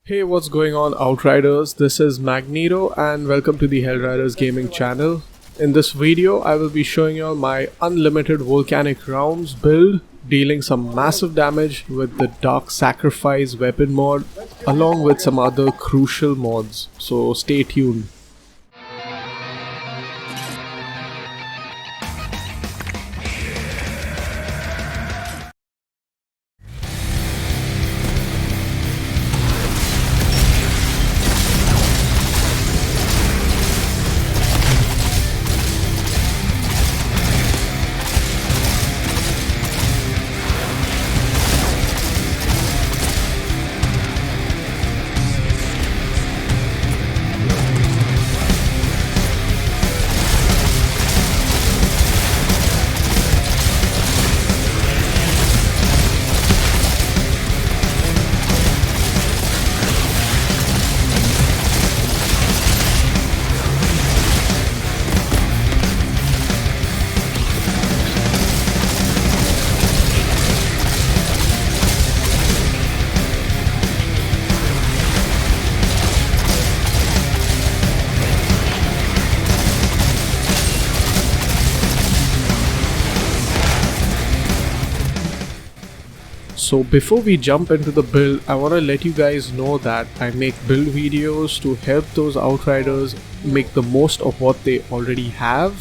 Hey, what's going on, Outriders? This is Magneto and welcome to the Hellriders Gaming channel. In this video, I will be showing you all my unlimited Volcanic rounds build, dealing some massive damage with the Dark Sacrifice weapon mod, along with some other crucial mods, so stay tuned. So before we jump into the build, I want to let you guys know that I make build videos to help those Outriders make the most of what they already have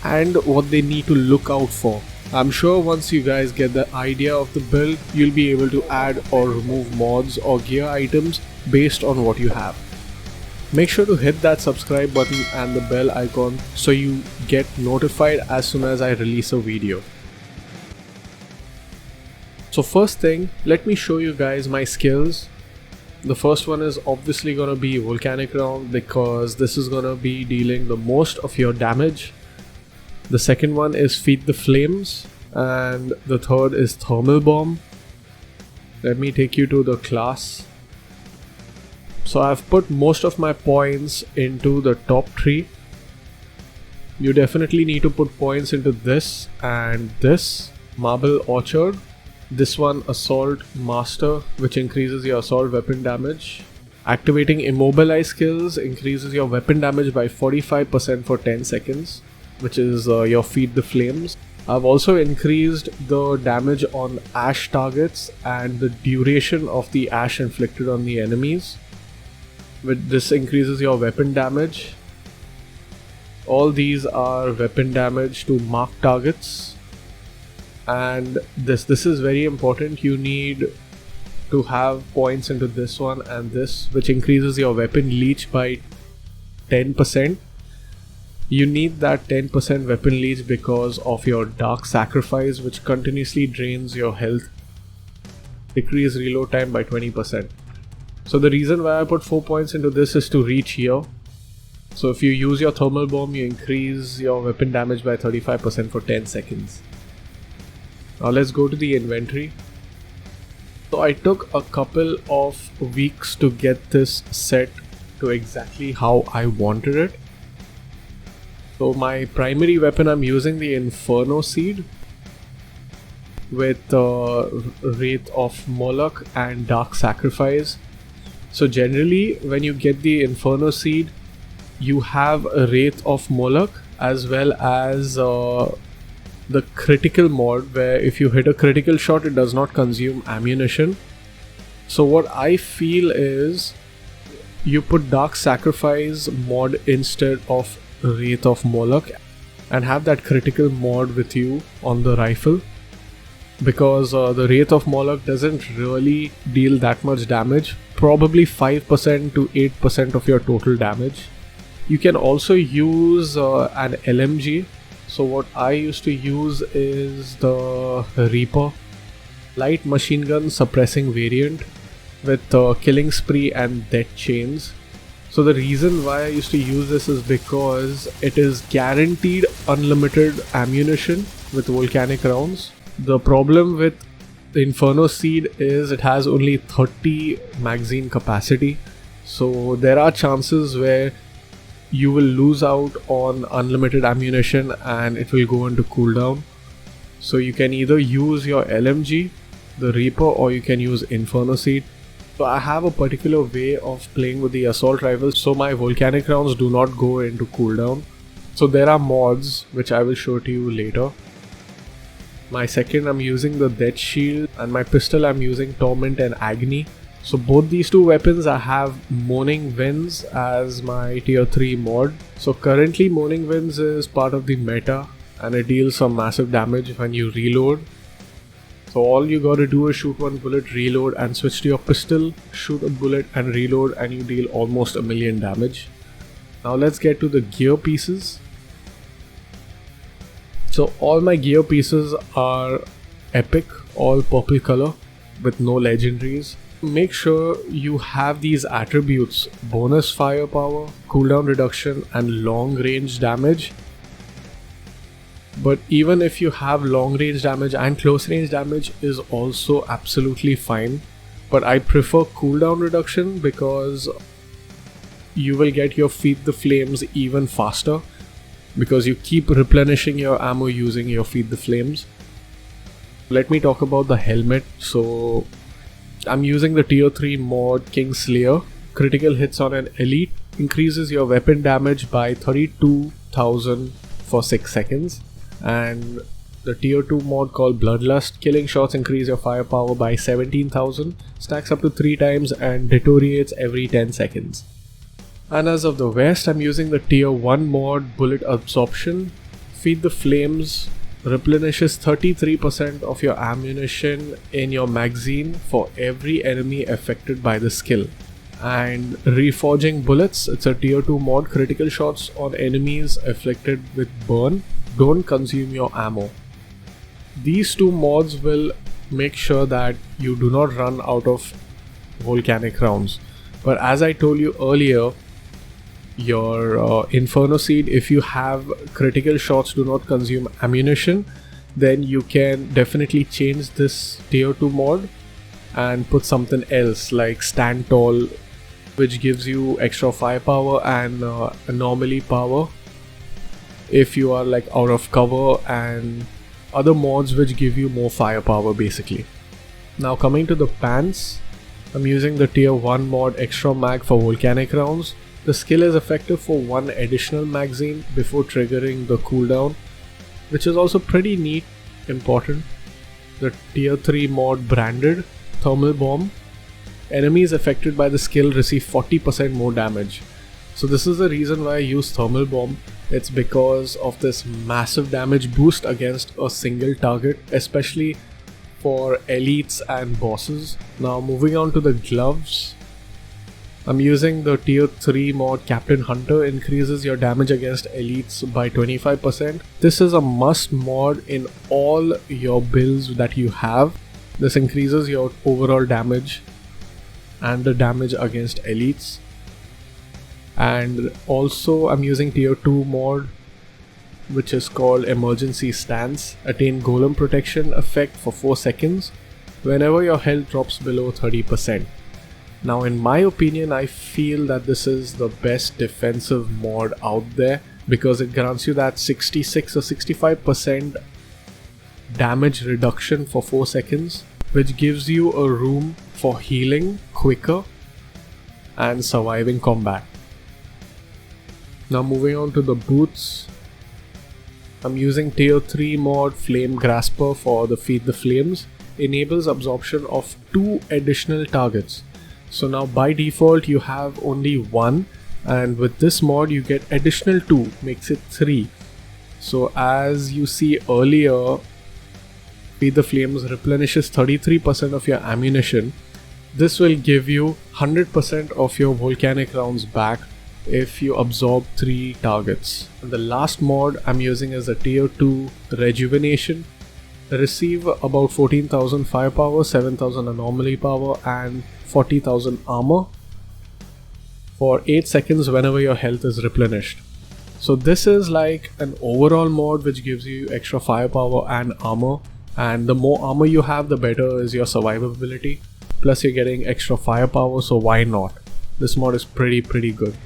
and what they need to look out for. I'm sure once you guys get the idea of the build, you'll be able to add or remove mods or gear items based on what you have. Make sure to hit that subscribe button and the bell icon so you get notified as soon as I release a video. So first thing, let me show you guys my skills. The first one is obviously gonna be Volcanic round because this is gonna be dealing the most of your damage. The second one is Feed the Flames, and the third is Thermal Bomb. Let me take you to the class. So I've put most of my points into the top three. You definitely need to put points into this and this, Marble Orchard. This one, Assault Master, which increases your assault weapon damage. Activating Immobilize skills increases your weapon damage by 45% for 10 seconds, which is your Feed the Flames. I've also increased the damage on ash targets and the duration of the ash inflicted on the enemies. This increases your weapon damage. All these are weapon damage to marked targets. And this is very important. You need to have points into this one and this, which increases your weapon leech by 10%. You need that 10% weapon leech because of your Dark Sacrifice, which continuously drains your health. Decrease reload time by 20%. So the reason why I put 4 points into this is to reach here. So if you use your Thermal Bomb, you increase your weapon damage by 35% for 10 seconds. Now let's go to the inventory. So I took a couple of weeks to get this set to exactly how I wanted it. So my primary weapon, I'm using the Inferno Seed with Wraith of Moloch and Dark Sacrifice. So generally when you get the Inferno Seed, you have a Wraith of Moloch as well as the critical mod, where if you hit a critical shot it does not consume ammunition. So what I feel is you put Dark Sacrifice mod instead of Wraith of Moloch and have that critical mod with you on the rifle, because the Wraith of Moloch doesn't really deal that much damage, probably 5% to 8% of your total damage. You can also use an LMG. So what I used to use is the Reaper light machine gun suppressing variant with killing spree and death chains. So the reason why I used to use this is because it is guaranteed unlimited ammunition with Volcanic rounds. The problem with the Inferno Seed is it has only 30 magazine capacity. So there are chances where you will lose out on unlimited ammunition and it will go into cooldown. So you can either use your LMG, the Reaper, or you can use Inferno Seed. So I have a particular way of playing with the assault rifles, so my volcanic rounds do not go into cooldown. So there are mods which I will show to you later. My second, I'm using the Death Shield, and my pistol I'm using Torment and Agony. So both these two weapons I have Moaning Winds as my tier 3 mod. So currently Moaning Winds is part of the meta and it deals some massive damage when you reload. So all you gotta do is shoot one bullet, reload, and switch to your pistol, shoot a bullet and reload, and you deal almost 1,000,000 damage. Now let's get to the gear pieces. So all my gear pieces are epic, all purple color with no legendaries. Make sure you have these attributes: bonus firepower, cooldown reduction, and long range damage. But even if you have long range damage and close range damage is also absolutely fine. But I prefer cooldown reduction because you will get your Feed the Flames even faster, because you keep replenishing your ammo using your Feed the Flames. Let me talk about the helmet. So I'm using the tier 3 mod Kingslayer. Critical hits on an elite increases your weapon damage by 32,000 for 6 seconds. And the tier 2 mod called Bloodlust, killing shots increase your firepower by 17,000, stacks up to 3 times and deteriorates every 10 seconds. And as of the West, I'm using the tier 1 mod Bullet Absorption. Feed the Flames replenishes 33% of your ammunition in your magazine for every enemy affected by the skill. And Reforging Bullets, it's a tier 2 mod. Critical shots on enemies afflicted with burn don't consume your ammo. These two mods will make sure that you do not run out of volcanic rounds. But as I told you earlier, your Inferno Seed, if you have critical shots do not consume ammunition, then you can definitely change this tier 2 mod and put something else like Stand Tall, which gives you extra firepower and anomaly power if you are like out of cover, and other mods which give you more firepower basically. Now coming to the pants, I'm using the tier 1 mod Extra Mag for volcanic rounds. The skill is effective for 1 additional magazine before triggering the cooldown, which is also pretty neat, important. The tier 3 mod Branded Thermal Bomb. Enemies affected by the skill receive 40% more damage. So this is the reason why I use Thermal Bomb. It's because of this massive damage boost against a single target, especially for elites and bosses. Now moving on to the gloves. I'm using the tier 3 mod Captain Hunter, increases your damage against elites by 25%. This is a must mod in all your builds that you have. This increases your overall damage and the damage against elites. And also I'm using tier 2 mod which is called Emergency Stance. Attain Golem Protection effect for 4 seconds whenever your health drops below 30%. Now in my opinion, I feel that this is the best defensive mod out there because it grants you that 66 or 65% damage reduction for 4 seconds, which gives you a room for healing quicker and surviving combat. Now moving on to the boots, I'm using tier 3 mod Flame Grasper for the Feed the Flames. Enables absorption of 2 additional targets. So now by default you have only 1, and with this mod you get additional 2, makes it 3. So as you see earlier, Feed the Flames replenishes 33% of your ammunition. This will give you 100% of your volcanic rounds back if you absorb 3 targets. And the last mod I'm using is a tier 2 Rejuvenation. Receive about 14,000 firepower, 7,000 anomaly power and 40,000 armor for 8 seconds whenever your health is replenished. So this is like an overall mod which gives you extra firepower and armor, and the more armor you have the better is your survivability, plus you're getting extra firepower, so why not? This mod is pretty good.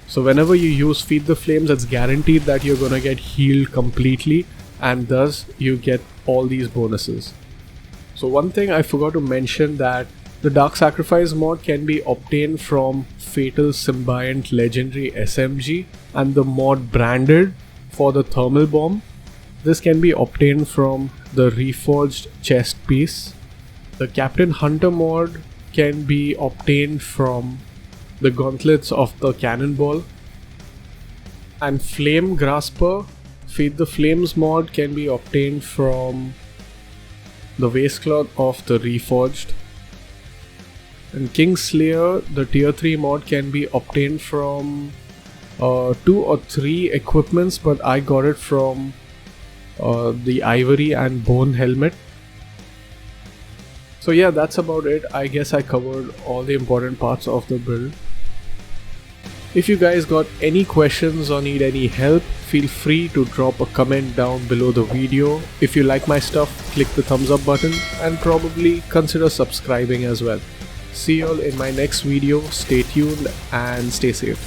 So whenever you use Feed the Flames, it's guaranteed that you're gonna get healed completely, and thus you get all these bonuses. So one thing I forgot to mention, that The Dark Sacrifice mod can be obtained from Fatal Symbiont Legendary SMG and the mod Branded for the Thermal Bomb. This can be obtained from the Reforged Chest Piece. The Captain Hunter mod can be obtained from the Gauntlets of the Cannonball. And Flame Grasper, Feed the Flames mod can be obtained from the Waistcloth of the Reforged. And Kingslayer, the tier 3 mod can be obtained from 2 or 3 equipments, but I got it from the Ivory and Bone Helmet. So yeah, that's about it. I guess I covered all the important parts of the build. If you guys got any questions or need any help, feel free to drop a comment down below the video. If you like my stuff, click the thumbs up button and probably consider subscribing as well. See you all in my next video. Stay tuned and stay safe.